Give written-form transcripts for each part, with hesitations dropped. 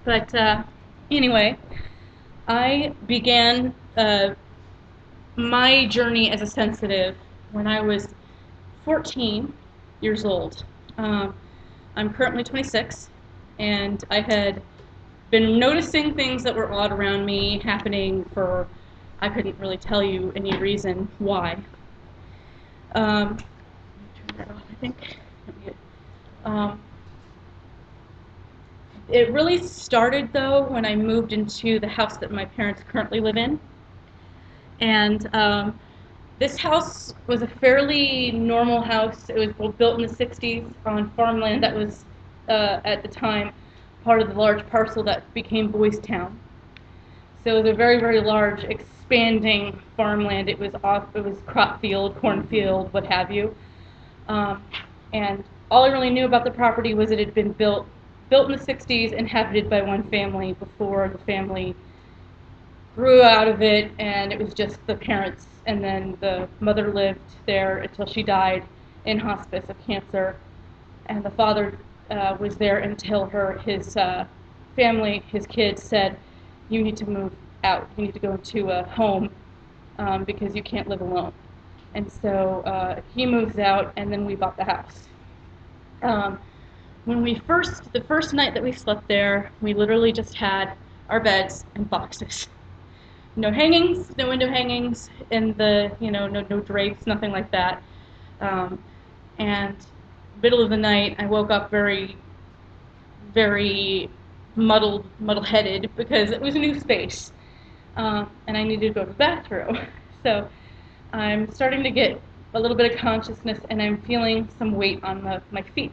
But anyway, I began my journey as a sensitive when I was 14 years old. Um, I'm currently 26, and I had been noticing things that were odd around me happening for, I couldn't really tell you any reason why. Let me turn that off, I think. Um, it really started, though, when I moved into the house that my parents currently live in. And this house was a fairly normal house. It was built in the 60s on farmland that was, at the time, part of the large parcel that became Boys Town. So it was a very, very large, expanding farmland. It was crop field, cornfield, what have you. Um, and all I really knew about the property was it had been built in the 60s, inhabited by one family before the family grew out of it, and it was just the parents, and then the mother lived there until she died in hospice of cancer, and the father was there until his family, his kids said, you need to move out, you need to go into a home because you can't live alone. And so he moves out, and then we bought the house. Um, the first night that we slept there, we literally just had our beds and boxes. No hangings, no window hangings, and no drapes, nothing like that. And middle of the night, I woke up very, very muddle-headed because it was a new space, and I needed to go to the bathroom. So I'm starting to get a little bit of consciousness, and I'm feeling some weight on my feet.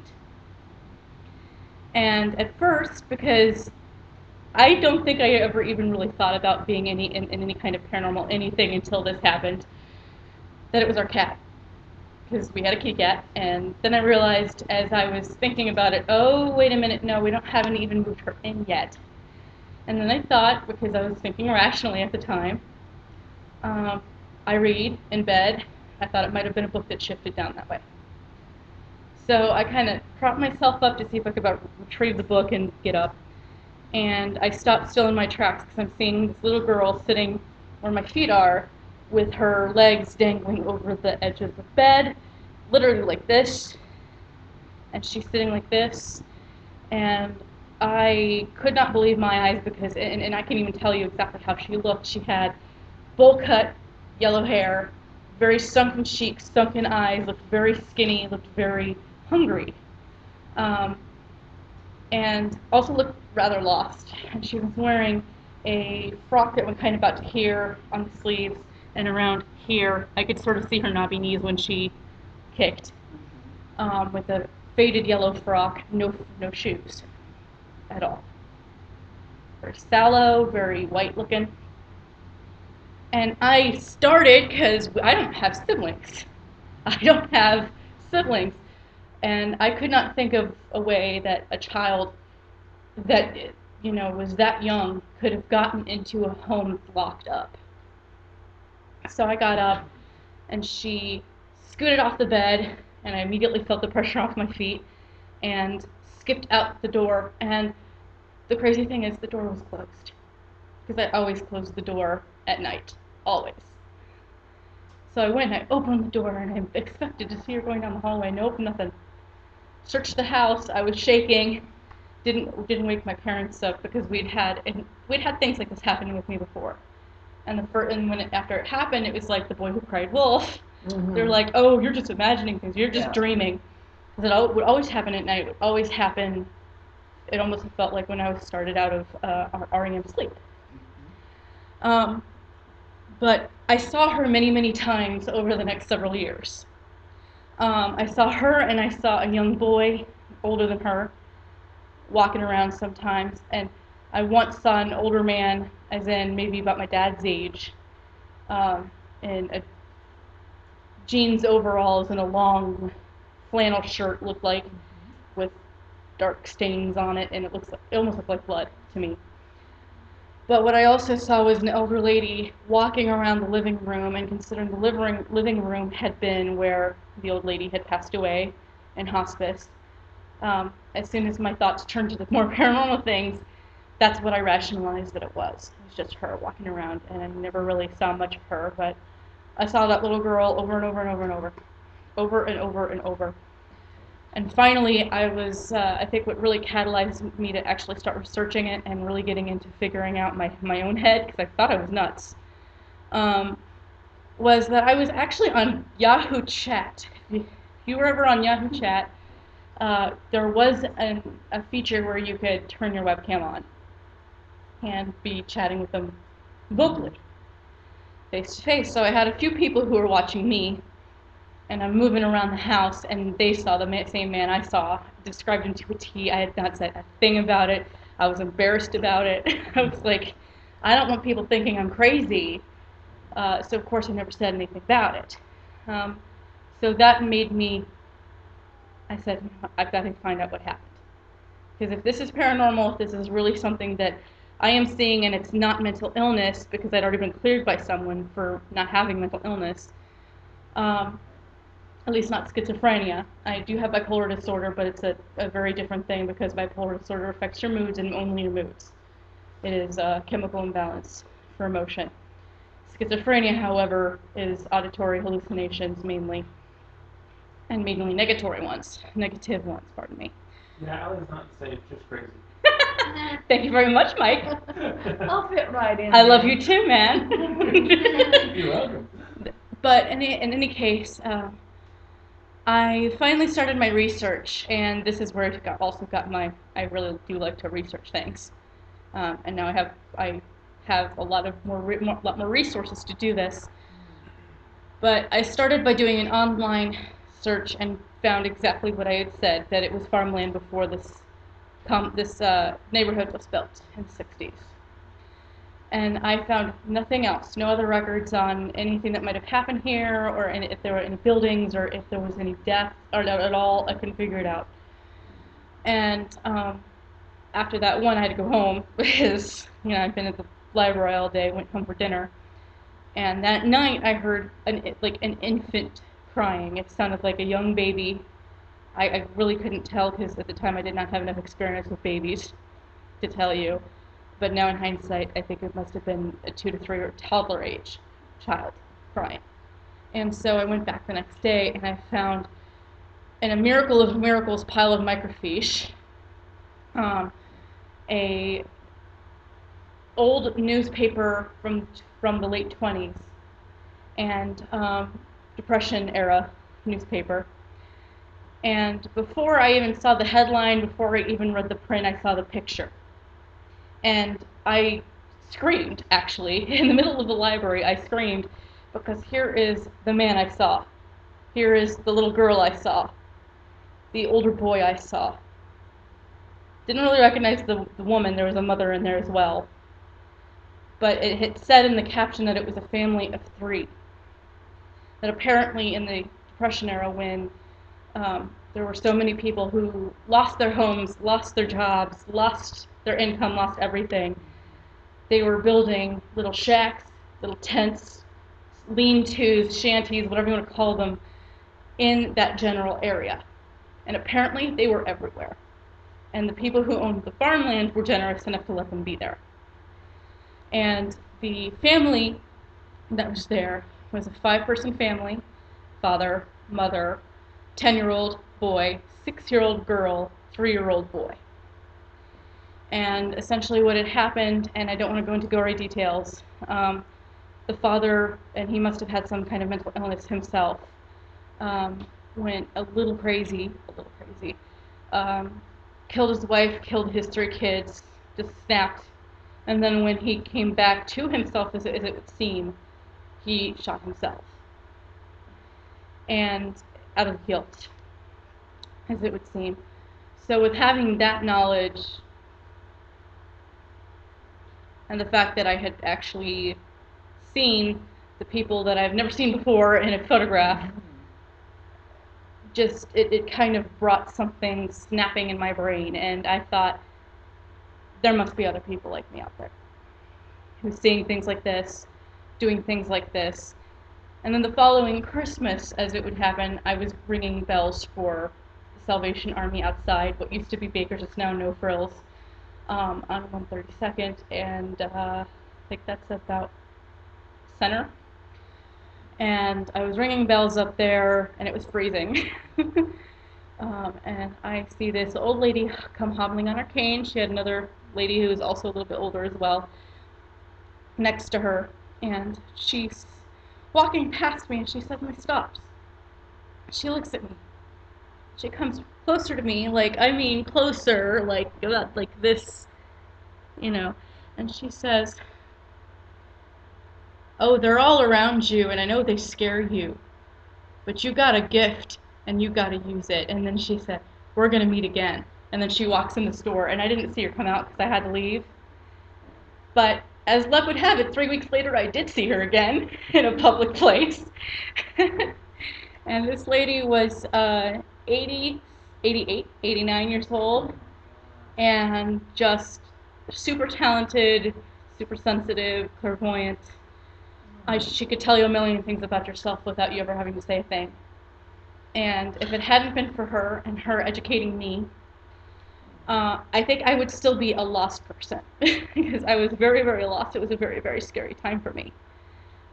And at first, because I don't think I ever even really thought about being in any kind of paranormal anything until this happened, that it was our cat. Because we had a kitty cat, and then I realized as I was thinking about it, oh, wait a minute, no, we haven't even moved her in yet. And then I thought, because I was thinking rationally at the time, I read in bed, I thought it might have been a book that shifted down that way. So I kind of propped myself up to see if I could retrieve the book and get up. And I stopped still in my tracks because I'm seeing this little girl sitting where my feet are with her legs dangling over the edge of the bed, literally like this. And she's sitting like this. And I could not believe my eyes because, and I can't even tell you exactly how she looked. She had bowl-cut yellow hair, very sunken cheeks, sunken eyes, looked very skinny, looked very hungry. And also looked rather lost. And she was wearing a frock that went kind of about to here on the sleeves and around here. I could sort of see her knobby knees when she kicked, with a faded yellow frock, no shoes at all. Very sallow, very white looking. And I started, because I don't have siblings. I don't have siblings. And I could not think of a way that a child that was that young could have gotten into a home locked up. So I got up, and she scooted off the bed, and I immediately felt the pressure off my feet and skipped out the door. And the crazy thing is the door was closed, because I always close the door at night, always. So I went and I opened the door, and I expected to see her going down the hallway. Nope, nothing. Searched the house. I was shaking. Didn't wake my parents up because we'd had things like this happening with me before. And after it happened, it was like the boy who cried wolf. Mm-hmm. They're like, oh, you're just imagining things. You're just dreaming. Because it would always happen at night. It would always happen. It almost felt like when I was started out of REM sleep. But I saw her many, many times over the next several years. I saw her, and I saw a young boy, older than her, walking around sometimes. And I once saw an older man, as in maybe about my dad's age, in a jeans overalls and a long flannel shirt, looked like, with dark stains on it, and it almost looked like blood to me. But what I also saw was an elder lady walking around the living room, and considering the living room had been where the old lady had passed away in hospice, as soon as my thoughts turned to the more paranormal things, that's what I rationalized that it was. It was just her walking around, and I never really saw much of her, but I saw that little girl over and over and over and over, over and over and over. And finally, I think what really catalyzed me to actually start researching it and really getting into figuring out my own head, because I thought I was nuts, um, was that I was actually on Yahoo Chat. If you were ever on Yahoo Chat, there was a feature where you could turn your webcam on and be chatting with them vocally, face to face. So I had a few people who were watching me, and I'm moving around the house, and they saw the same man I saw, described him to a T. I had not said a thing about it. I was embarrassed about it. I was like, I don't want people thinking I'm crazy. So of course I never said anything about it. So that made me, I said, I've got to find out what happened. Because if this is paranormal, if this is really something that I am seeing and it's not mental illness, because I'd already been cleared by someone for not having mental illness, at least not schizophrenia. I do have bipolar disorder, but it's a very different thing, because bipolar disorder affects your moods and only your moods. It is a chemical imbalance for emotion. Schizophrenia, however, is auditory hallucinations mainly, and mainly negative ones, pardon me. Yeah, Allie's not safe, just crazy. Thank you very much, Mike. I'll fit right in. I love you too, man. You're welcome. But in any case, I finally started my research, and this is where it also got my, I really do like to research things. And now I have a lot more resources to do this. But I started by doing an online search and found exactly what I had said, that it was farmland before this neighborhood was built in the 60s. And I found nothing else, no other records on anything that might have happened here, or if there were any buildings, or if there was any death, or at all. I couldn't figure it out. And after that one, I had to go home, because I'd been at the library all day, went home for dinner. And that night I heard an infant crying. It sounded like a young baby. I really couldn't tell, because at the time I did not have enough experience with babies to tell you. But now in hindsight, I think it must have been a 2 to 3 or toddler age child crying. And so I went back the next day, and I found, in a miracle of miracles pile of microfiche, a old newspaper from the late 20s, and Depression era newspaper. And before I even saw the headline, before I even read the print, I saw the picture. And I screamed, actually, in the middle of the library. I screamed, because here is the man I saw. Here is the little girl I saw. The older boy I saw. Didn't really recognize the woman. There was a mother in there as well. But it had said in the caption that it was a family of 3. That apparently in the Depression era, when there were so many people who lost their homes, lost their jobs, lost their income, lost everything, they were building little shacks, little tents, lean-tos, shanties, whatever you want to call them, in that general area. And apparently they were everywhere. And the people who owned the farmland were generous enough to let them be there. And the family that was there was a 5-person family: father, mother, 10-year-old boy, 6-year-old girl, 3-year-old boy. And essentially what had happened, and I don't want to go into gory details, the father, and he must have had some kind of mental illness himself, went a little crazy, killed his wife, killed his 3 kids, just snapped. And then when he came back to himself, as it would seem, he shot himself. And out of guilt, as it would seem. So with having that knowledge, and the fact that I had actually seen the people that I've never seen before in a photograph, just, it kind of brought something snapping in my brain, and I thought, there must be other people like me out there, who's seeing things like this, doing things like this. And then the following Christmas, as it would happen, I was ringing bells for the Salvation Army outside, what used to be Baker's, it's now No Frills. on 132nd, and I think that's about center. And I was ringing bells up there, and it was freezing. And I see this old lady come hobbling on her cane. She had another lady who was also a little bit older as well next to her, and she's walking past me, and she suddenly stops. She looks at me. She comes closer to me, like, I mean closer, like this, you know, and she says, "Oh, they're all around you, and I know they scare you, but you got a gift, and you got to use it." And then she said, "We're going to meet again." And then she walks in the store, and I didn't see her come out because I had to leave. But as luck would have it, 3 weeks later, I did see her again in a public place. And this lady was 80, 88, 89 years old, and just super talented, super sensitive, clairvoyant. She could tell you a million things about yourself without you ever having to say a thing. And if it hadn't been for her and her educating me, I think I would still be a lost person because I was very, very lost. It was a very, very scary time for me.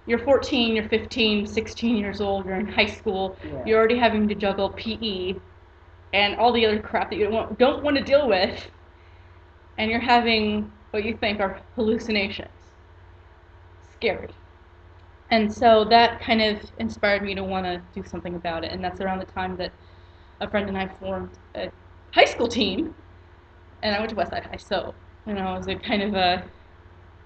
You're 14, you're 15, 16 years old, you're in high school, Yeah. you're already having to juggle PE and all the other crap that you don't want to deal with, and you're having what you think are hallucinations. Scary. And so that kind of inspired me to want to do something about it, and that's around the time that a friend and I formed a high school team, and I went to Westside High, so it was a kind of a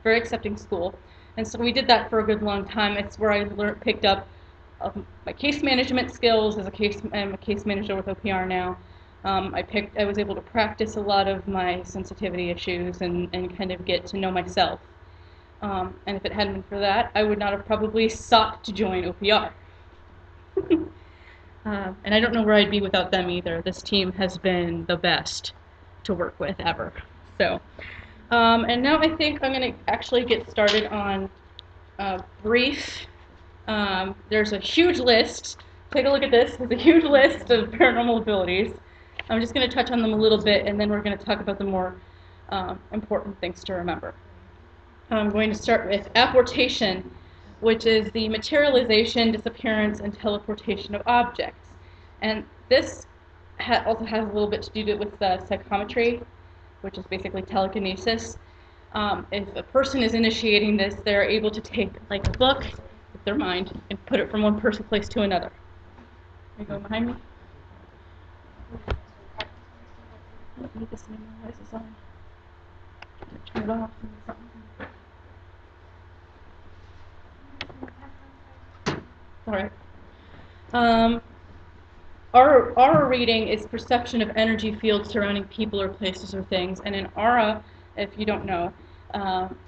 very accepting school. And so we did that for a good long time. It's where I picked up my case management skills I'm a case manager with OPR now. I was able to practice a lot of my sensitivity issues and kind of get to know myself. And if it hadn't been for that, I would not have probably sought to join OPR. And I don't know where I'd be without them either. This team has been the best to work with ever. So, and now I think I'm going to actually get started on brief. There's a huge list. Take a look at this. There's a huge list of paranormal abilities. I'm just going to touch on them a little bit, and then we're going to talk about the more important things to remember. I'm going to start with apportation, which is the materialization, disappearance, and teleportation of objects. And this also has a little bit to do with psychometry, which is basically telekinesis. If a person is initiating this, they're able to take like a book with their mind and put it from one place to another. Are you going behind me? I don't need this anymore. Why is this on? Turn it off. All right. Aura reading is perception of energy fields surrounding people or places or things, and an aura, if you don't know,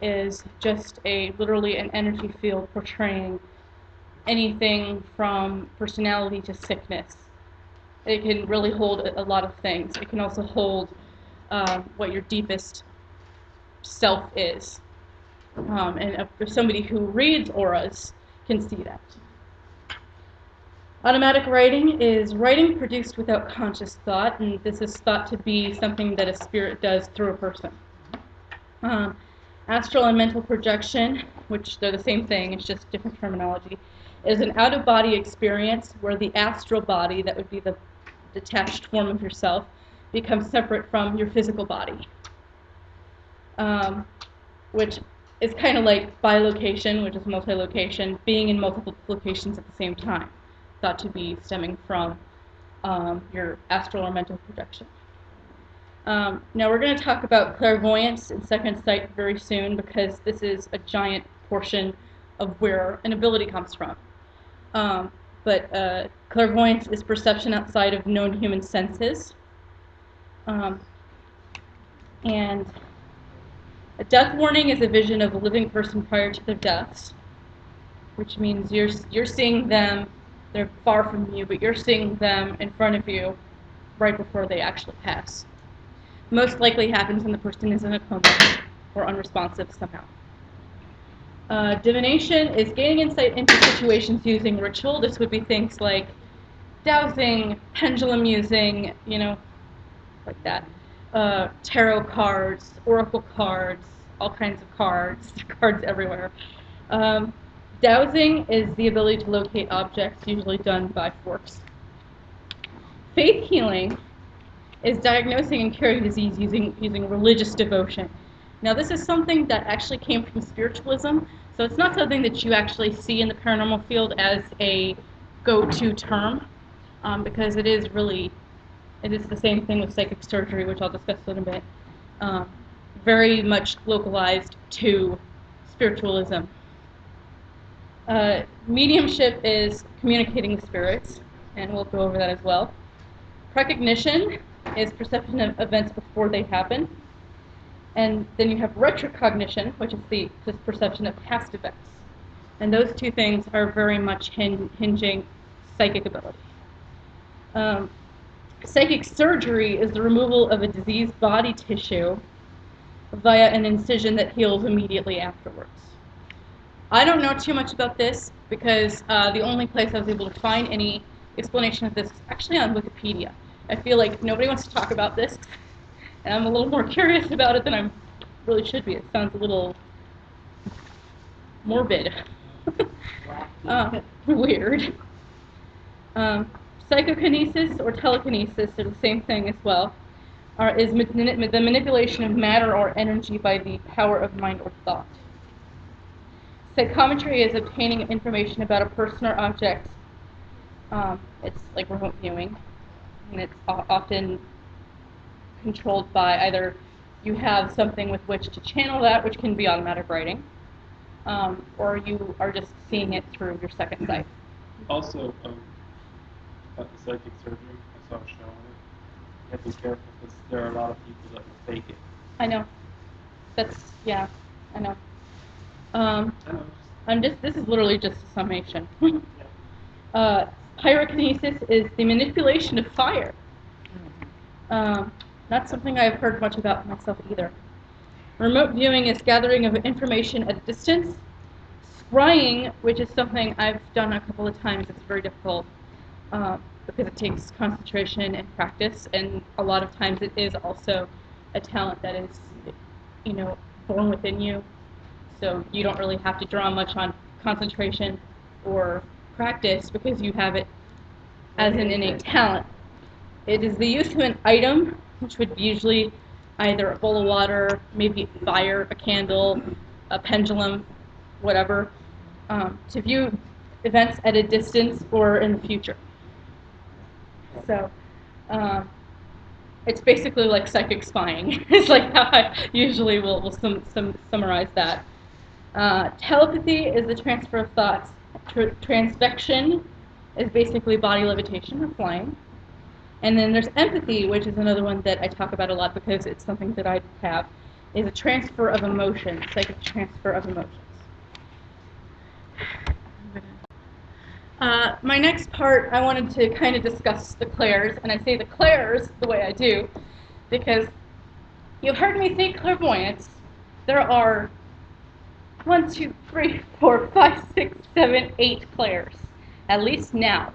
is just literally an energy field portraying anything from personality to sickness. It can really hold a lot of things. It can also hold what your deepest self is. And somebody who reads auras can see that. Automatic writing is writing produced without conscious thought, and this is thought to be something that a spirit does through a person. Astral and mental projection, which they're the same thing, it's just different terminology, is an out-of-body experience where the astral body, that would be the detached form of yourself, becomes separate from your physical body, which is kind of like bilocation, which is multi-location, being in multiple locations at the same time, thought to be stemming from your astral or mental projection. Now we're going to talk about clairvoyance and second sight very soon, because this is a giant portion of where an ability comes from. But clairvoyance is perception outside of known human senses. And a death warning is a vision of a living person prior to their deaths, which means you're seeing them, they're far from you, but you're seeing them in front of you right before they actually pass. Most likely happens when the person is in a coma or unresponsive somehow. Divination is gaining insight into situations using ritual. This would be things like dowsing, pendulum using, like that. tarot cards, oracle cards, all kinds of cards, cards everywhere. Um, Dowsing is the ability to locate objects, usually done by forks. Faith healing is diagnosing and curing disease using religious devotion. Now, this is something that actually came from spiritualism, so it's not something that you actually see in the paranormal field as a go-to term, because it is the same thing with psychic surgery, which I'll discuss in a bit. Very much localized to spiritualism. Mediumship is communicating with spirits, and we'll go over that as well. Precognition is perception of events before they happen. And then you have retrocognition, which is the perception of past events. And those two things are very much hinging psychic ability. Psychic surgery is the removal of a diseased body tissue via an incision that heals immediately afterwards. I don't know too much about this because the only place I was able to find any explanation of this is actually on Wikipedia. I feel like nobody wants to talk about this, and I'm a little more curious about it than I really should be. It sounds a little morbid. Weird. Psychokinesis or telekinesis are the same thing as well. Is the manipulation of matter or energy by the power of mind or thought. Psychometry is obtaining information about a person or object. It's like remote viewing, and it's often controlled by either you have something with which to channel that, which can be automatic writing, or you are just seeing it through your second sight. Also, at the psychic surgery, I saw a show on it. You have to be careful because there are a lot of people that will fake it. I know. Yeah, I know. This is literally just a summation. Pyrokinesis is the manipulation of fire. Not something I've heard much about myself either. Remote viewing is gathering of information at a distance. Scrying, which is something I've done a couple of times, it's very difficult because it takes concentration and practice, and a lot of times it is also a talent that is, born within you. So you don't really have to draw much on concentration or practice because you have it as an innate talent. It is the use of an item, which would be usually either a bowl of water, maybe fire, a candle, a pendulum, whatever, to view events at a distance or in the future. So it's basically like psychic spying. It's like how I usually will summarize that. Telepathy is the transfer of thoughts. Transvection is basically body levitation or flying. And then there's empathy, which is another one that I talk about a lot because it's something that I have, is a transfer of emotions, psychic transfer of emotions. My next part, I wanted to kind of discuss the clairs, and I say the clairs the way I do because you've heard me say clairvoyance. There are 1, 2, 3, 4, 5, 6, 7, 8 clairs, at least now.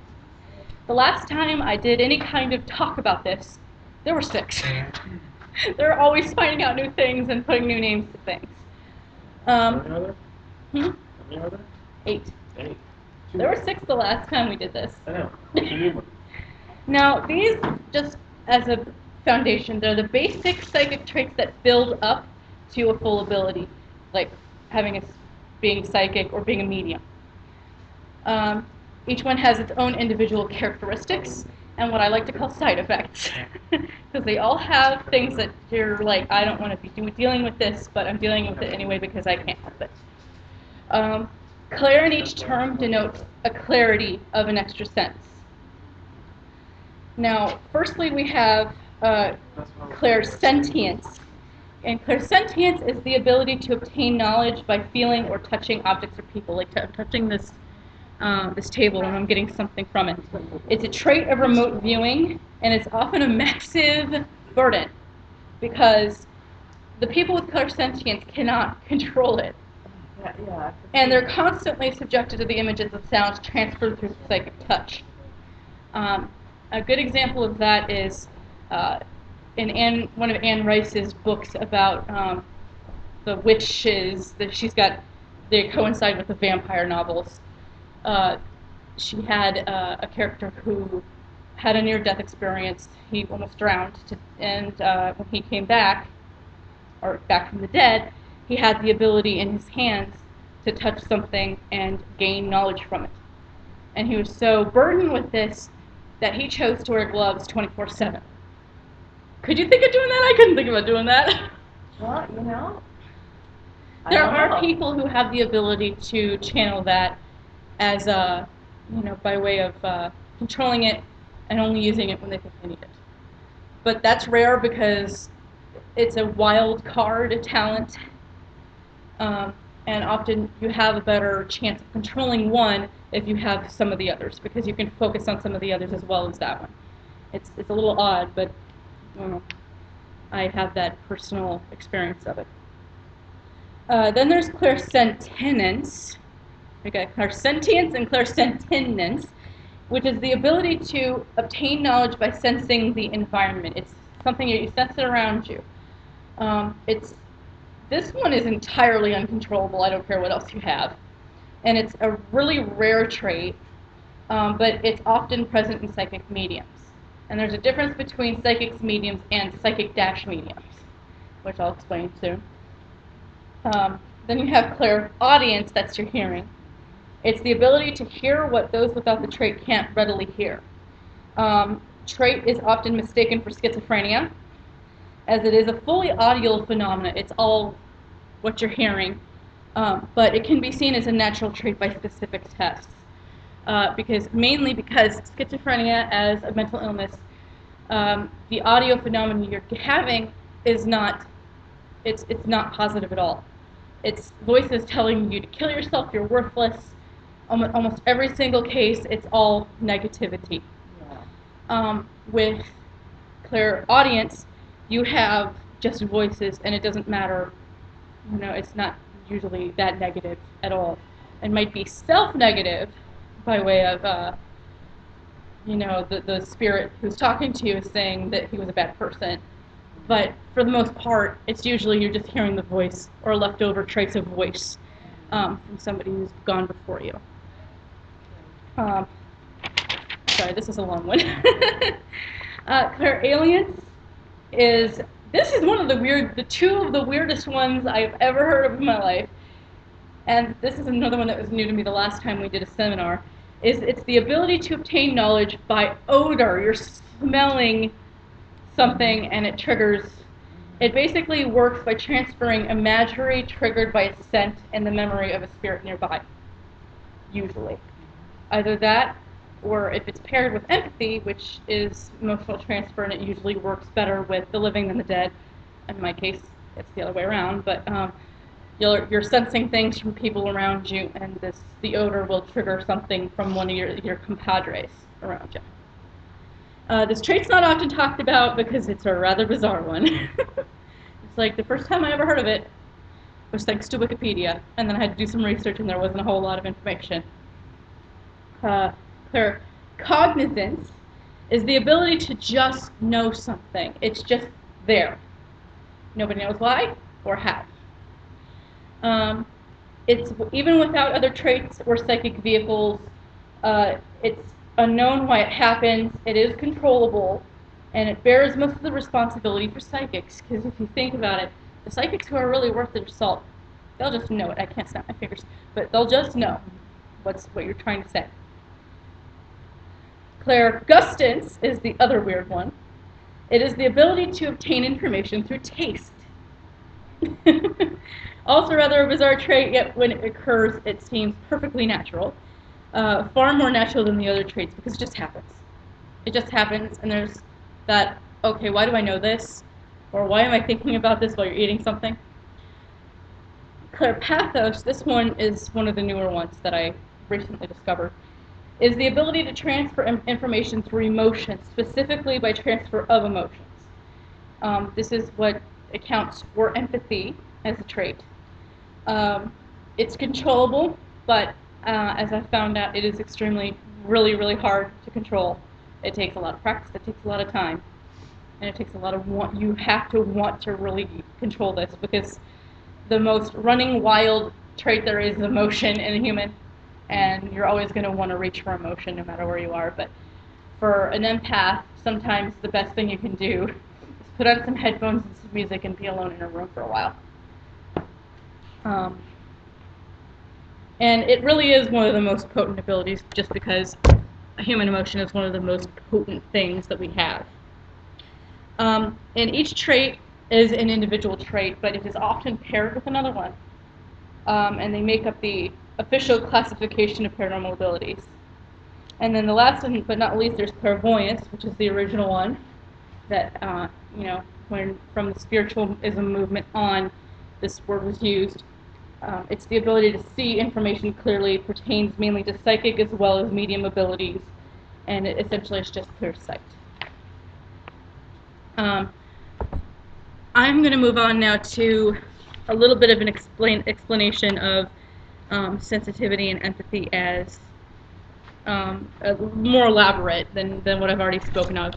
The last time I did any kind of talk about this, there were 6. They're always finding out new things and putting new names to things. How many are there? How many are there? 8. 8. There were 6 the last time we did this. I know. What's the new one? Now, these, just as a foundation, they're the basic psychic traits that build up to a full ability, like being psychic or being a medium. Each one has its own individual characteristics and what I like to call side effects. Because they all have things that you're like, I don't want to be dealing with this, but I'm dealing with it anyway because I can't help it. Clair in each term denotes a clarity of an extra sense. Now, firstly, we have clairsentience. And clairsentience is the ability to obtain knowledge by feeling or touching objects or people, like touching this table and I'm getting something from it. It's a trait of remote viewing, and it's often a massive burden because the people with clairsentience cannot control it. And they're constantly subjected to the images of sounds transferred through psychic touch. A good example of that is in one of Anne Rice's books about the witches that she's got, they coincide with the vampire novels. She had a character who had a near-death experience. He almost drowned, and when he came back, or back from the dead, he had the ability in his hands to touch something and gain knowledge from it. And he was so burdened with this that he chose to wear gloves 24/7. Could you think of doing that? I couldn't think about doing that. Well, you know, There are people who have the ability to channel that as by way of controlling it and only using it when they think they need it. But that's rare because it's a wild card, a talent, and often you have a better chance of controlling one if you have some of the others, because you can focus on some of the others as well as that one. It's a little odd, but I have that personal experience of it. Then there's clairsentience. We got clairsentience and clairsentience, which is the ability to obtain knowledge by sensing the environment. It's something that you sense it around you. This one is entirely uncontrollable. I don't care what else you have. And it's a really rare trait, but it's often present in psychic mediums. And there's a difference between psychic mediums and psychic-mediums, which I'll explain soon. Then you have clairaudience, that's your hearing. It's the ability to hear what those without the trait can't readily hear. Trait is often mistaken for schizophrenia, as it is a fully audial phenomena. It's all what you're hearing, but it can be seen as a natural trait by specific tests. Mainly because schizophrenia as a mental illness, the audio phenomenon you're having is not, it's not positive at all. It's voices telling you to kill yourself, you're worthless. Almost every single case, it's all negativity. With clairaudience, you have just voices, and it doesn't matter. It's not usually that negative at all. It might be self-negative by way of, the spirit who's talking to you is saying that he was a bad person. But for the most part, it's usually you're just hearing the voice or leftover trace of voice from somebody who's gone before you. Sorry, this is a long one. Clairalience this is one of the two of the weirdest ones I've ever heard of in my life. And this is another one that was new to me the last time we did a seminar. It's the ability to obtain knowledge by odor. You're smelling something and it triggers. It basically works by transferring imagery triggered by a scent in the memory of a spirit nearby, usually. Either that, or if it's paired with empathy, which is emotional transfer, and it usually works better with the living than the dead. In my case, it's the other way around, but you're sensing things from people around you, and the odor will trigger something from one of your compadres around you. This trait's not often talked about because it's a rather bizarre one. It's like the first time I ever heard of it was thanks to Wikipedia, and then I had to do some research, and there wasn't a whole lot of information. Claircognizance is the ability to just know something. It's just there. Nobody knows why or how. It's even without other traits or psychic vehicles. It's unknown why it happens. It is controllable, and it bears most of the responsibility for psychics. Because if you think about it, the psychics who are really worth their salt, they'll just know it. I can't snap my fingers, but they'll just know what you're trying to say. Clairgustance is the other weird one. It is the ability to obtain information through taste. Also rather a bizarre trait, yet when it occurs, it seems perfectly natural. Far more natural than the other traits, because it just happens. It just happens, and there's that, okay, why do I know this? Or why am I thinking about this while you're eating something? Clairpathos, this one is one of the newer ones that I recently discovered, is the ability to transfer information through emotions, specifically by transfer of emotions. This is what accounts for empathy as a trait. It's controllable, but as I found out, it is extremely, really, really hard to control. It takes a lot of practice. It takes a lot of time. and it takes a lot of want. You have to want to really control this, because the most running wild trait there is emotion in a human, and you're always going to want to reach for emotion no matter where you are. But for an empath, sometimes the best thing you can do is put on some headphones and some music and be alone in a room for a while. And it really is one of the most potent abilities, just because human emotion is one of the most potent things that we have. And each trait is an individual trait, but it is often paired with another one. And they make up the official classification of paranormal abilities. And then the last one, but not least, there's clairvoyance, which is the original one that, when from the spiritualism movement on, this word was used. It's the ability to see information clearly, pertains mainly to psychic as well as medium abilities, and it essentially is just clear sight. I'm going to move on now to a little bit of an explanation of sensitivity and empathy as more elaborate than what I've already spoken of.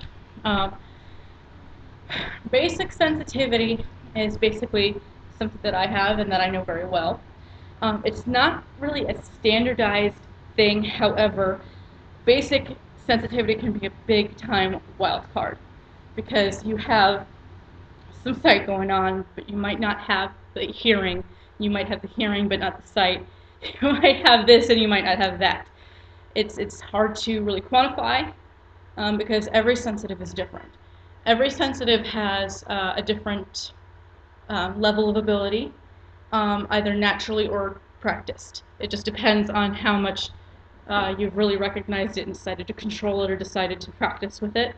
Basic sensitivity is basically something that I have and that I know very well. It's not really a standardized thing, however, basic sensitivity can be a big time wild card, because you have some sight going on, but you might not have the hearing. You might have the hearing, but not the sight. You might have this, and you might not have that. It's hard to really quantify, because every sensitive is different. Every sensitive has a different level of ability, either naturally or practiced. It just depends on how much you've really recognized it and decided to control it or decided to practice with it.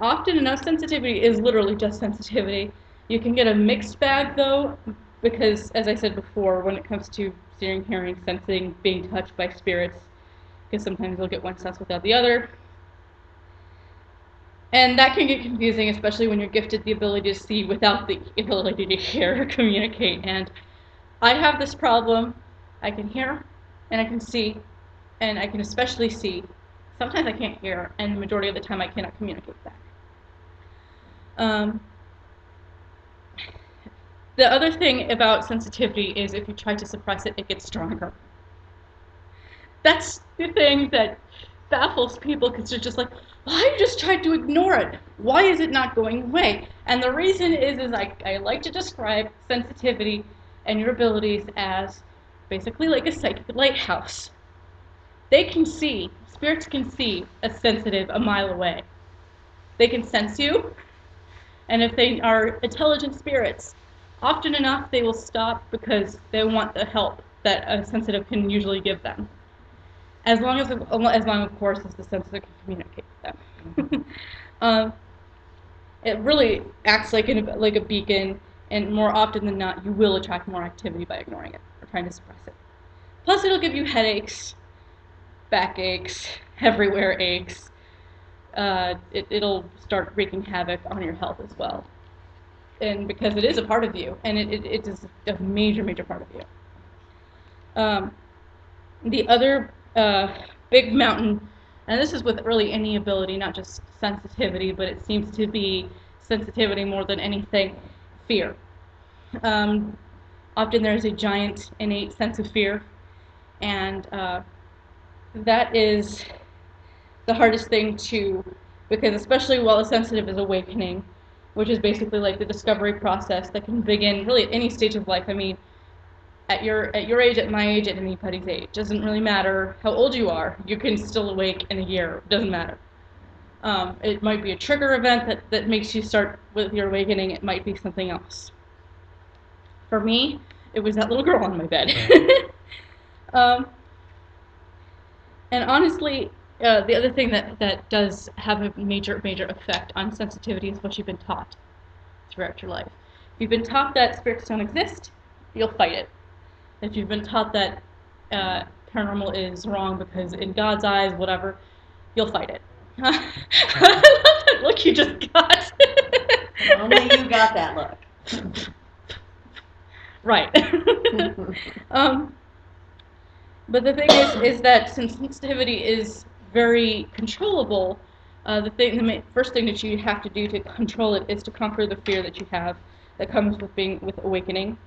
Often enough, sensitivity is literally just sensitivity. You can get a mixed bag, though, because, as I said before, when it comes to seeing, hearing, sensing, being touched by spirits, because sometimes you'll get one sense without the other. And that can get confusing, especially when you're gifted the ability to see without the ability to hear or communicate. And I have this problem. I can hear, and I can see, and I can especially see. Sometimes I can't hear, and the majority of the time I cannot communicate back. The other thing about sensitivity is if you try to suppress it, it gets stronger. That's the thing that baffles people, because they're just like, well, I just tried to ignore it. Why is it not going away? And the reason is I like to describe sensitivity and your abilities as basically like a psychic lighthouse. They can see, spirits can see a sensitive a mile away. They can sense you, and if they are intelligent spirits, often enough they will stop because they want the help that a sensitive can usually give them. As long, of course, as the sensitive can communicate with them. It really acts like a beacon, and more often than not, you will attract more activity by ignoring it or trying to suppress it. Plus, it'll give you headaches, backaches, everywhere aches. It'll start wreaking havoc on your health as well. And because it is a part of you, and it is a major, major part of you. The other big mountain, and this is with really any ability, not just sensitivity, but it seems to be sensitivity more than anything, fear. Often there's a giant innate sense of fear, and that is the hardest thing because especially while a sensitive is awakening, which is basically like the discovery process that can begin really at any stage of life. I mean, at your age, at my age, at anybody's age. Doesn't really matter how old you are. You can still awake in a year. Doesn't matter. It might be a trigger event that makes you start with your awakening. It might be something else. For me, it was that little girl on my bed. And honestly, the other thing that does have a major, major effect on sensitivity is what you've been taught throughout your life. If you've been taught that spirits don't exist, you'll fight it. If you've been taught that paranormal is wrong because in God's eyes, whatever, you'll fight it. I love that look you just got. Only you got that look. Right. But the thing is that since sensitivity is very controllable, First thing that you have to do to control it is to conquer the fear that you have that comes with awakening,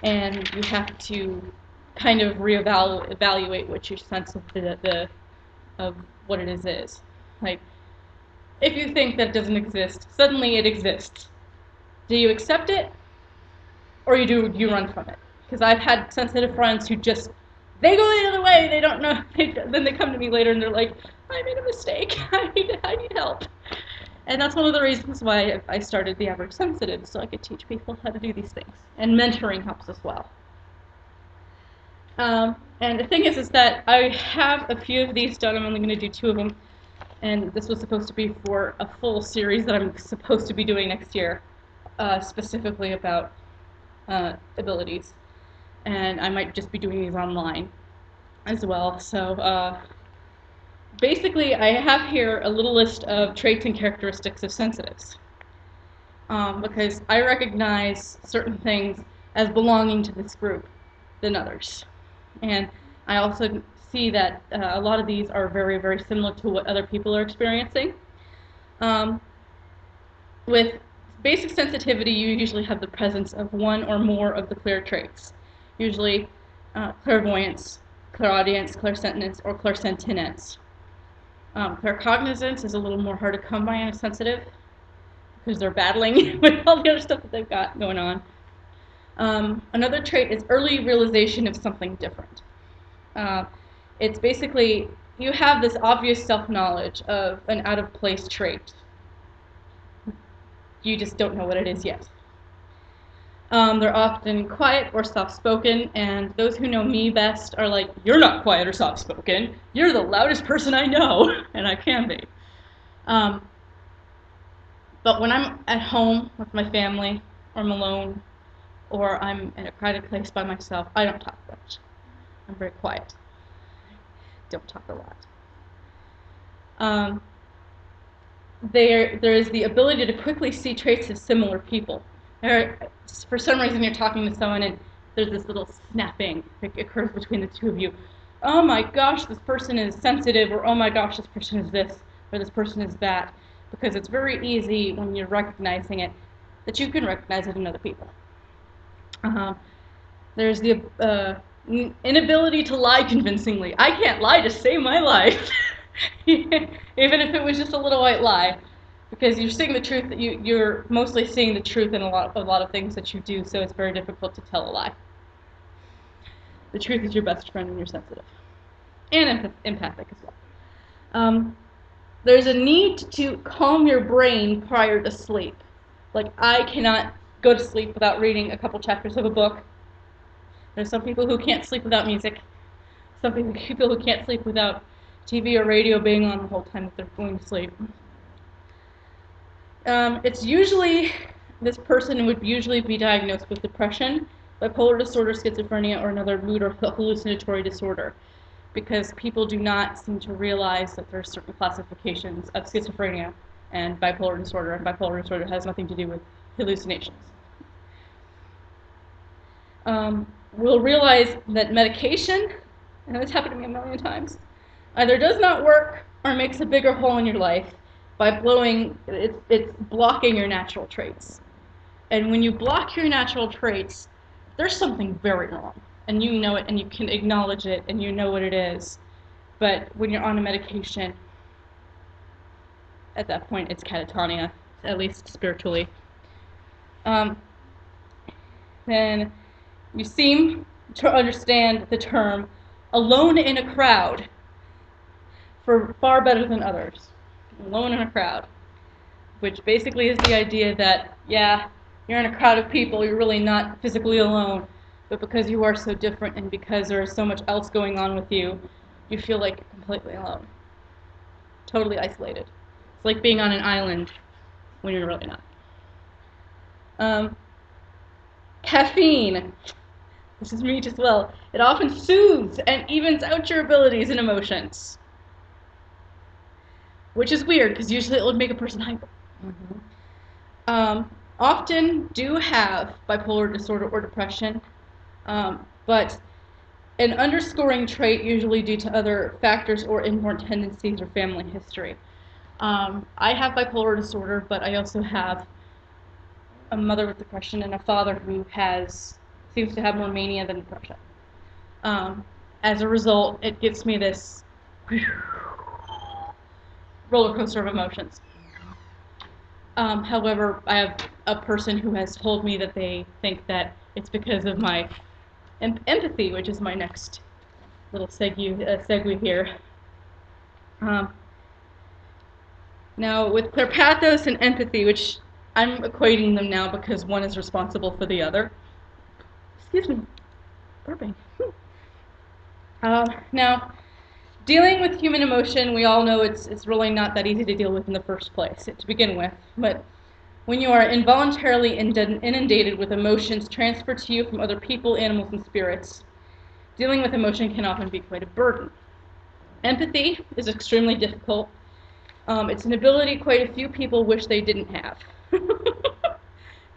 and you have to kind of evaluate what your sense of of what it is. Like, if you think that it doesn't exist, suddenly it exists. Do you accept it, or you run from it? Because I've had sensitive friends who just, they go the other way, they don't know, then they come to me later and they're like, I made a mistake, I need help. And that's one of the reasons why I started the Average Sensitive, so I could teach people how to do these things. And mentoring helps as well. And the thing is that I have a few of these done. I'm only going to do 2 of them. And this was supposed to be for a full series that I'm supposed to be doing next year, specifically about abilities. And I might just be doing these online as well. So basically, I have here a little list of traits and characteristics of sensitives. Because I recognize certain things as belonging to this group than others. And I also see that a lot of these are very, very similar to what other people are experiencing. With basic sensitivity, you usually have the presence of one or more of the clear traits, usually clairvoyance, clairaudience, clairsentience, or clairsentinence. Claircognizance is a little more hard to come by in a sensitive because they're battling with all the other stuff that they've got going on. Another trait is early realization of something different. It's basically, you have this obvious self-knowledge of an out-of-place trait. You just don't know what it is yet. They're often quiet or soft-spoken, and those who know me best are like, you're not quiet or soft-spoken, you're the loudest person I know, and I can be. But when I'm at home with my family, or I'm alone, or I'm in a crowded place by myself, I don't talk much. I'm very quiet. Don't talk a lot. There is the ability to quickly see traits of similar people. For some reason, you're talking to someone and there's this little snapping that occurs between the two of you. Oh my gosh, this person is sensitive, or oh my gosh, this person is this, or this person is that. Because it's very easy when you're recognizing it that you can recognize it in other people. There's the inability to lie convincingly. I can't lie to save my life, even if it was just a little white lie, because you're seeing the truth. You're mostly seeing the truth in a lot of things that you do, so it's very difficult to tell a lie. The truth is your best friend when you're sensitive, and empathic as well. There's a need to calm your brain prior to sleep. Like, I cannot go to sleep without reading a couple chapters of a book. There's some people who can't sleep without music. Some people who can't sleep without TV or radio being on the whole time that they're going to sleep. It's usually, this person would usually be diagnosed with depression, bipolar disorder, schizophrenia, or another mood or hallucinatory disorder, because people do not seem to realize that there are certain classifications of schizophrenia and bipolar disorder has nothing to do with hallucinations. We'll realize that medication, and this happened to me a million times, either does not work or makes a bigger hole in your life by it's blocking your natural traits. And when you block your natural traits, there's something very wrong. And you know it, and you can acknowledge it, and you know what it is. But when you're on a medication, at that point, it's catatonia, at least spiritually. Then you seem to understand the term alone in a crowd for far better than others. Alone in a crowd, which basically is the idea that, yeah, you're in a crowd of people, you're really not physically alone, but because you are so different and because there is so much else going on with you, you feel like you're completely alone. Totally isolated. It's like being on an island when you're really not. Caffeine. This is me as well. It often soothes and evens out your abilities and emotions. Which is weird, because usually it would make a person hyper. Often do have bipolar disorder or depression, but an underscoring trait usually due to other factors or inborn tendencies or family history. I have bipolar disorder, but I also have a mother with depression and a father who seems to have more mania than depression. As a result, it gives me this roller coaster of emotions. However, I have a person who has told me that they think that it's because of my empathy, which is my next little segue here. Now, with clairpathos and empathy, which I'm equating them now because one is responsible for the other. Excuse me, burping. Now, dealing with human emotion, we all know it's really not that easy to deal with in the first place, to begin with. But when you are involuntarily inundated with emotions transferred to you from other people, animals, and spirits, dealing with emotion can often be quite a burden. Empathy is extremely difficult. It's an ability quite a few people wish they didn't have.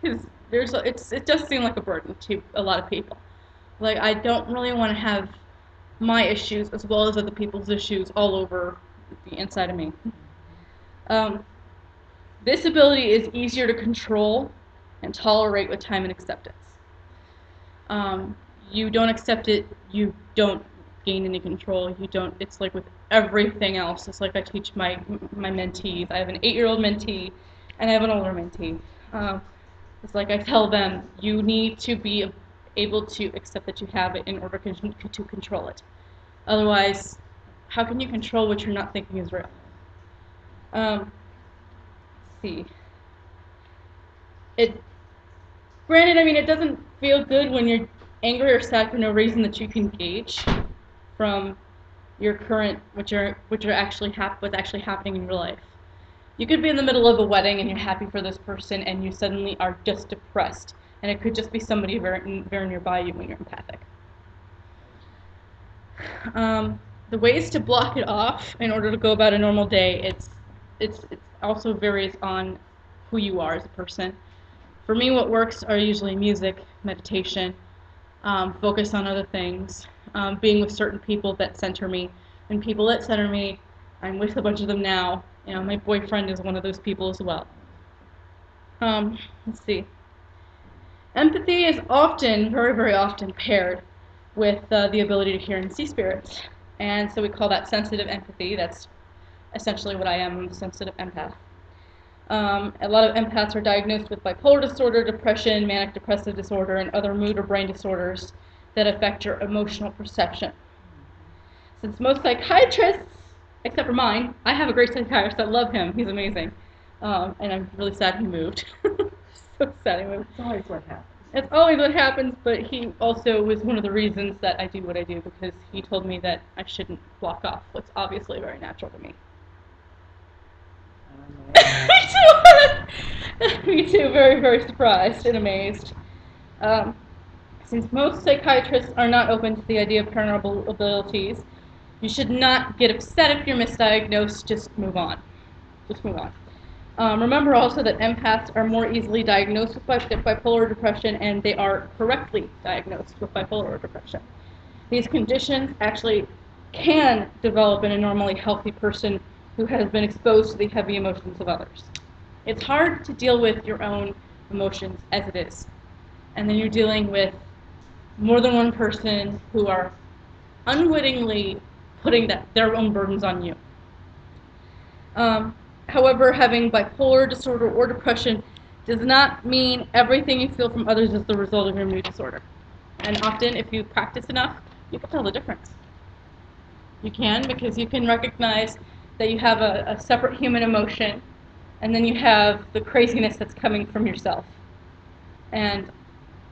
It does seem like a burden to a lot of people. Like, I don't really want to have my issues as well as other people's issues all over the inside of me. This ability is easier to control and tolerate with time and acceptance. You don't accept it, you don't gain any control. You don't. It's like with everything else. It's like I teach my mentees. I have an 8-year-old mentee, and I have an older mentee. It's like I tell them, you need to be able to accept that you have it in order to control it. Otherwise, how can you control what you're not thinking is real? Let's see. Granted, I mean, it doesn't feel good when you're angry or sad for no reason that you can gauge from your current, what's actually happening in your life. You could be in the middle of a wedding and you're happy for this person, and you suddenly are just depressed, and it could just be somebody very, very nearby you when you're empathic. The ways to block it off in order to go about a normal day, it also varies on who you are as a person. For me, what works are usually music, meditation, focus on other things, being with certain people that center me. And people that center me, I'm with a bunch of them now. You know, my boyfriend is one of those people as well. Let's see. Empathy is often, very, very often, paired with the ability to hear and see spirits. And so we call that sensitive empathy. That's essentially what I am. I'm a sensitive empath. A lot of empaths are diagnosed with bipolar disorder, depression, manic depressive disorder, and other mood or brain disorders that affect your emotional perception. Since most psychiatrists, except for mine, I have a great psychiatrist. I love him. He's amazing. And I'm really sad he moved. So sad he moved. It's always what happens. It's always what happens, but he also was one of the reasons that I do what I do, because he told me that I shouldn't block off what's obviously very natural to me. Me too. Me too. Very, very surprised and amazed. Since most psychiatrists are not open to the idea of paranormal abilities, you should not get upset if you're misdiagnosed. Just move on. Just move on. Remember also that empaths are more easily diagnosed with bipolar depression, and they are correctly diagnosed with bipolar depression. These conditions actually can develop in a normally healthy person who has been exposed to the heavy emotions of others. It's hard to deal with your own emotions as it is. And then you're dealing with more than one person who are unwittingly putting their own burdens on you. However, having bipolar disorder or depression does not mean everything you feel from others is the result of your mood disorder. And often, if you practice enough, you can tell the difference. You can, because you can recognize that you have a separate human emotion, and then you have the craziness that's coming from yourself. And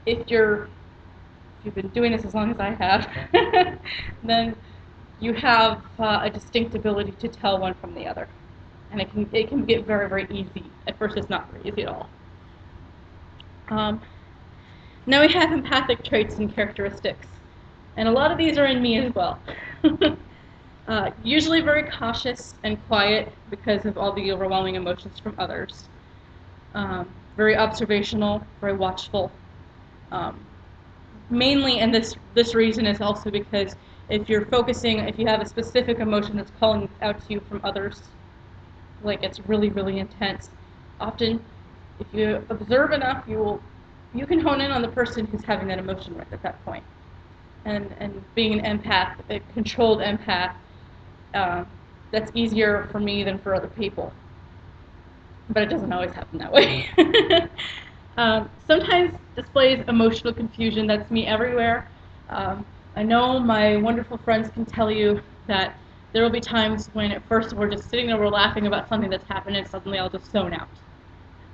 if you've been doing this as long as I have, then you have a distinct ability to tell one from the other. And it can get very, very easy. At first, it's not very easy at all. Now we have empathic traits and characteristics. And a lot of these are in me as well. Usually very cautious and quiet because of all the overwhelming emotions from others. Very observational, very watchful. Mainly, and this reason is also because if you have a specific emotion that's calling out to you from others, like it's really, really intense. Often, if you observe enough, you can hone in on the person who's having that emotion right at that point. And being an empath, a controlled empath, uh, that's easier for me than for other people. But it doesn't always happen that way. Sometimes displays emotional confusion. That's me everywhere. I know my wonderful friends can tell you that there will be times when at first we're just sitting there, we're laughing about something that's happened, and suddenly I'll just zone out.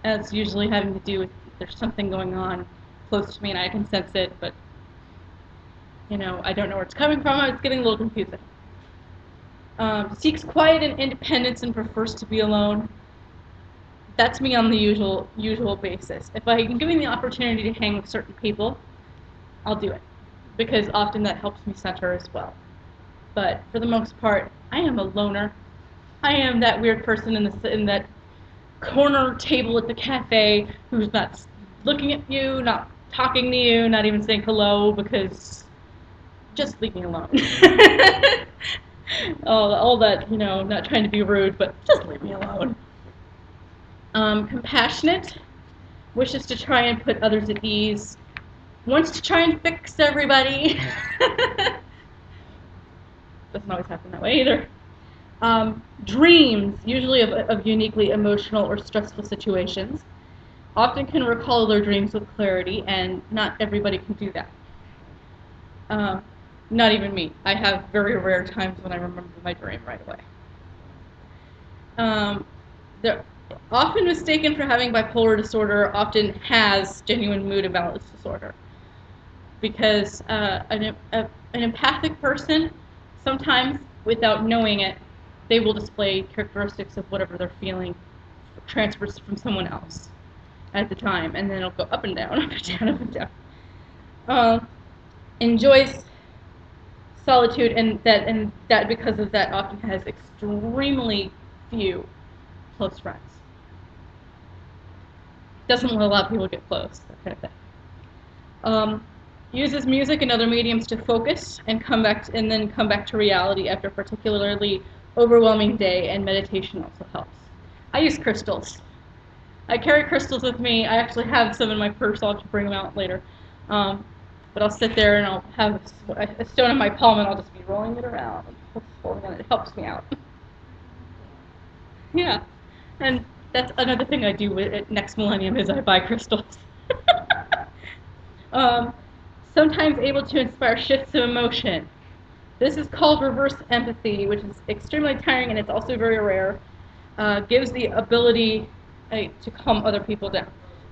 And it's usually having to do with there's something going on close to me and I can sense it, but I don't know where it's coming from. It's getting a little confusing. Seeks quiet and independence and prefers to be alone. That's me on the usual basis. If I can give me the opportunity to hang with certain people, I'll do it, because often that helps me center as well. But for the most part, I am a loner. I am that weird person in that corner table at the cafe who's not looking at you, not talking to you, not even saying hello, because just leave me alone. all that, not trying to be rude, but just leave me alone. Compassionate, wishes to try and put others at ease, wants to try and fix everybody. Doesn't always happen that way either. Dreams, usually of uniquely emotional or stressful situations, often can recall their dreams with clarity, and not everybody can do that. Not even me. I have very rare times when I remember my dream right away. They're often mistaken for having bipolar disorder, often has genuine mood imbalance disorder. Because an empathic person, sometimes without knowing it, they will display characteristics of whatever they're feeling transfers from someone else at the time, and then it'll go up and down, up and down, up and down. Enjoys solitude, and that because of that often has extremely few close friends. Doesn't let a lot of people get close, that kind of thing. Uses music and other mediums to focus and then come back to reality after a particularly overwhelming day, and meditation also helps. I use crystals. I carry crystals with me. I actually have some in my purse. I'll have to bring them out later. But I'll sit there and I'll have a stone in my palm and I'll just be rolling it around and holding it. It helps me out. Yeah. And that's another thing I do with next millennium is I buy crystals. um, Sometimes able to inspire shifts of emotion. This is called reverse empathy, which is extremely tiring and it's also very rare. Gives the ability to calm other people down.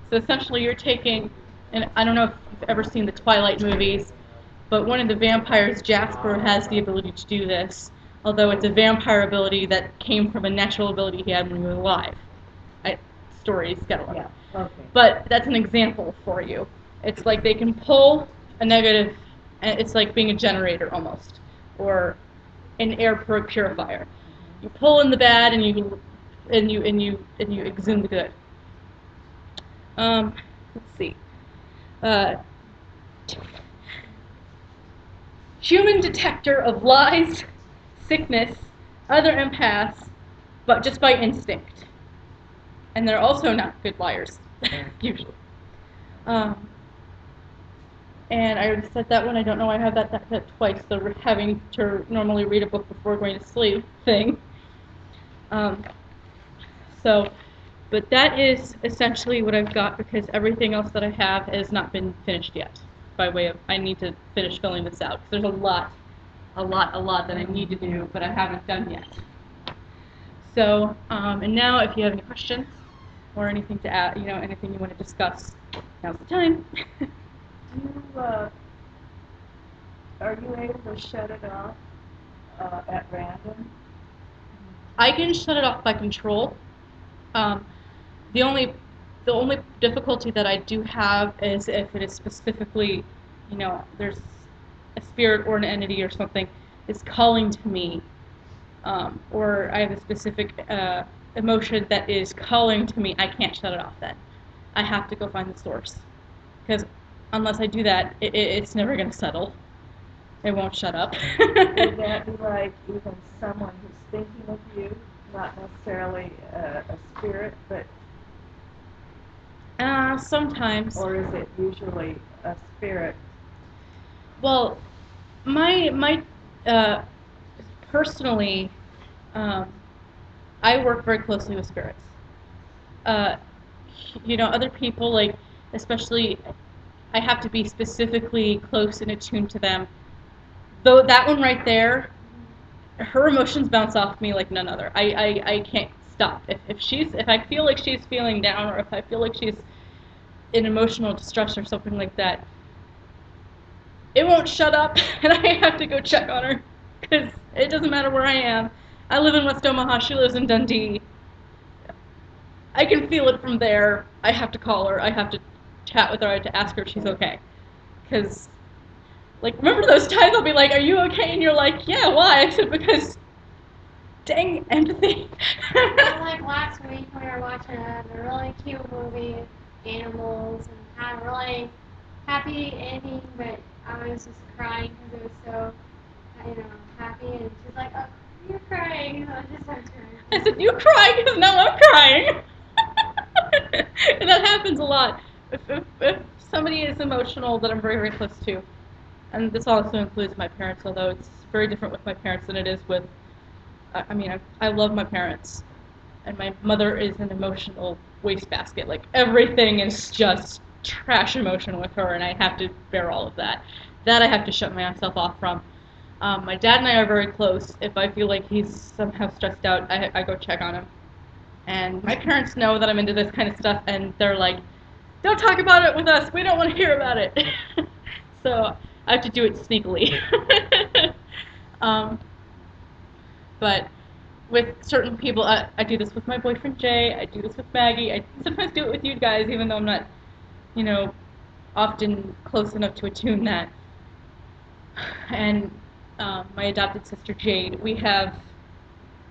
So essentially you're taking, and I don't know if you've ever seen the Twilight movies, but one of the vampires, Jasper, has the ability to do this, although it's a vampire ability that came from a natural ability he had when he was alive. Stories get a lot. Yeah, okay. But that's an example for you. It's like they can pull a negative, and it's like being a generator almost, or an air purifier. You pull in the bad, and you exhume the good. Let's see. Uh, Human detector of lies, sickness, other empaths, but just by instinct. And they're also not good liars, usually. And I already said that one. I don't know why I have that twice, the having to normally read a book before going to sleep thing. But that is essentially what I've got, because everything else that I have has not been finished yet. By way of, I need to finish filling this out, because there's a lot that I need to do, but I haven't done yet. So, and now if you have any questions or anything to add, anything you want to discuss, now's the time. Are you able to shut it off at random? I can shut it off by control. The only difficulty that I do have is if it is specifically, there's a spirit or an entity or something is calling to me, or I have a specific emotion that is calling to me, I can't shut it off then. I have to go find the source. Because unless I do that, it's never going to settle. It won't shut up. Would that be like even someone who's thinking of you? not necessarily a spirit, but Sometimes. or is it usually a spirit? Well, my personally, um, I work very closely with spirits. Uh, other people like, especially, I have to be specifically close and attuned to them. Though that one right there, her emotions bounce off me like none other. I can't stop. If I feel like she's feeling down, or if I feel like she's in emotional distress or something like that, it won't shut up, and I have to go check on her because it doesn't matter where I am. I live in West Omaha. She lives in Dundee. I can feel it from there. I have to call her. I have to chat with her. I have to ask her if she's okay. Because, like, remember those times I'll be like, "Are you okay?" And you're like, "Yeah, why?" I said, "Because, dang, empathy." Well, like last week we were watching a really cute movie, animals, and had a really happy ending, but I was just crying because it was so, happy. And she's like, "Oh, you're crying." So I just started crying. I said, "You crying because now I'm crying." And that happens a lot. If somebody is emotional that I'm very, very close to, and this also includes my parents, although it's very different with my parents than it is with, I love my parents, and my mother is an emotional wastebasket. Like, everything is just trash emotion with her, and I have to bear all of that. That I have to shut myself off from. My dad and I are very close. If I feel like he's somehow stressed out, I go check on him. And my parents know that I'm into this kind of stuff, and they're like, "Don't talk about it with us. We don't want to hear about it." So I have to do it sneakily. um, but with certain people, I do this with my boyfriend Jay. I do this with Maggie. I sometimes do it with you guys, even though I'm not, you know, often close enough to attune that. And my adopted sister Jade, we have,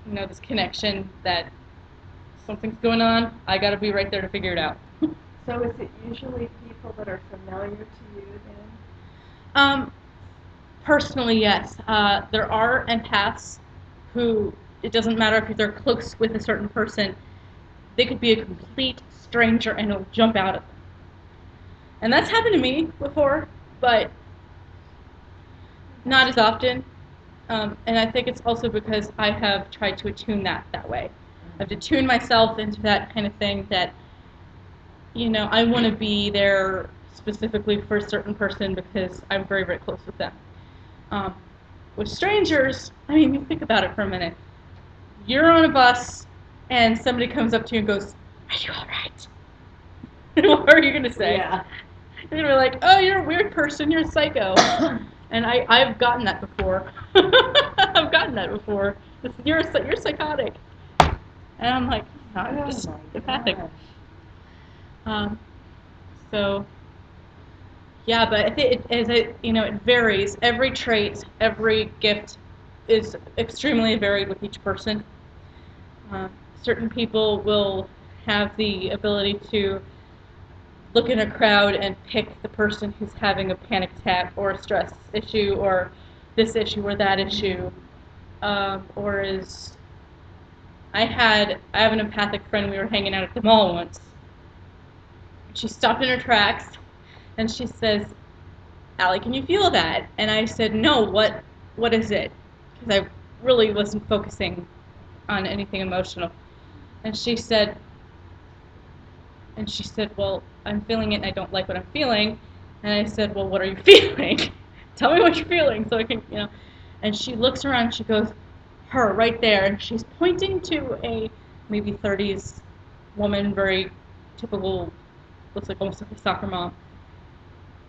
this connection that something's going on. I got to be right there to figure it out. So is it usually people that are familiar to you then? Um, Personally, yes. There are empaths who, it doesn't matter if they're close with a certain person, they could be a complete stranger and it'll jump out at them. And that's happened to me before, but not as often. And I think it's also because I have tried to attune that way. I have to tune myself into that kind of thing that, I want to be there specifically for a certain person because I'm very, very close with them. Um, with strangers, you think about it for a minute. You're on a bus, and somebody comes up to you and goes, "Are you all right?" What are you going to say? Yeah. You're going to be like, "Oh, you're a weird person. You're a psycho." And I've gotten that before. I've gotten that before. You're psychotic. And I'm like, "No, I'm just Oh my empathic." gosh. Um, so, yeah, but I think it varies. Every trait, every gift is extremely varied with each person. Certain people will have the ability to look in a crowd and pick the person who's having a panic attack or a stress issue or this issue or that issue, or is I have an empathic friend. We were hanging out at the mall once. She stopped in her tracks and she says, "Allie, can you feel that?" And I said, "No, what is it?" Because I really wasn't focusing on anything emotional. And she said, "Well, I'm feeling it and I don't like what I'm feeling." And I said, "Well, what are you feeling? Tell me what you're feeling so I can." And she looks around and she goes, "Her, right there." And she's pointing to a maybe 30s woman, very typical, looks like almost like a soccer mom.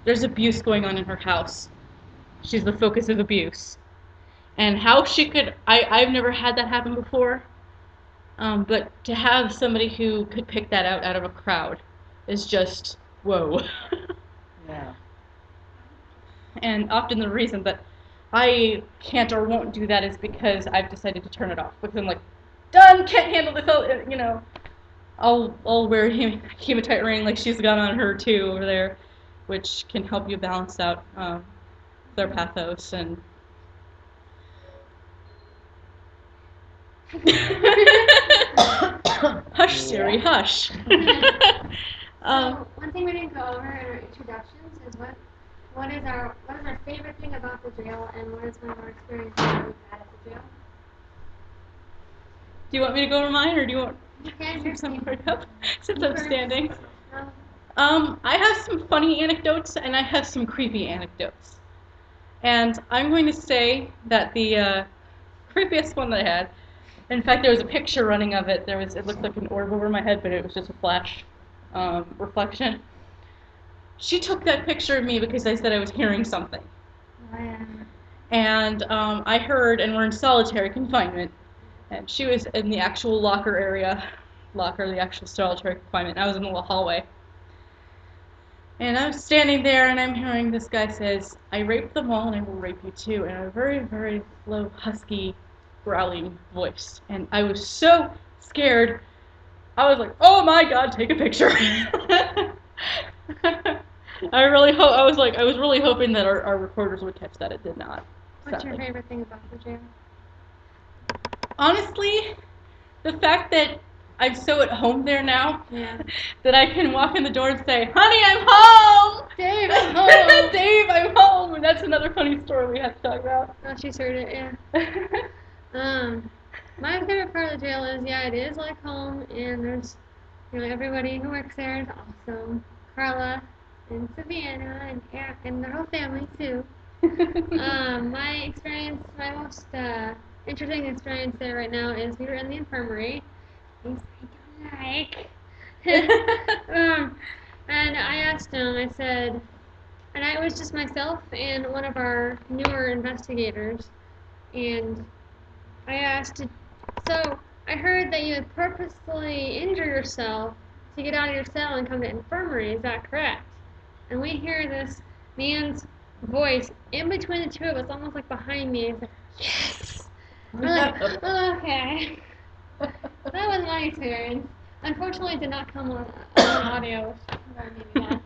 There's abuse going on in her house. She's the focus of abuse. And how she could, I've never had that happen before. But to have somebody who could pick that out of a crowd is just, whoa. Yeah. And often the reason that I can't or won't do that is because I've decided to turn it off. Because I'm like, done, can't handle this. I'll wear hematite ring like she's got on her too over there, which can help you balance out their pathos. And Hush, Siri, hush. So one thing we didn't go over in our introductions is what is our favorite thing about the jail, and what is one of our experiences that we've had at the jail? Do you want me to go over mine, or do you want You can, to you're some standing. up since You I'm first. standing? Um, I have some funny anecdotes and I have some creepy anecdotes. And I'm going to say that the creepiest one that I had, in fact, there was a picture running of it. It looked like an orb over my head, but it was just a flash reflection. She took that picture of me because I said I was hearing something. oh, yeah. And I heard, and we're in solitary confinement, and she was in the actual locker area, the actual solitary confinement, and I was in the hallway. And I'm standing there and I'm hearing this guy says, I raped them all and I will rape you too, in a very, very low, husky, growling voice. And I was so scared, I was like, oh my god, take a picture. I was really hoping that our recorders would catch that. It did not. What's your Sadly. favorite thing about the jail? Honestly, the fact that I'm so at home there now, Yeah. that I can walk in the door and say, honey, I'm home! Dave, I'm home! Dave, I'm home! And that's another funny story we have to talk about. Oh, she's heard it, yeah. My favorite part of the jail is, yeah, it is like home, and there's, everybody who works there is awesome. Carla and Savannah and their whole family too. My most interesting experience there right now is we were in the infirmary. Things I don't like. And I asked him, I said, and it was just myself and one of our newer investigators, and I asked, so I heard that you would purposefully injure yourself to get out of your cell and come to infirmary, is that correct? And we hear this man's voice in between the two of us, almost like behind me. He's like, yes! We're like, oh, okay. That was my experience. Unfortunately, it did not come on audio, which maybe not.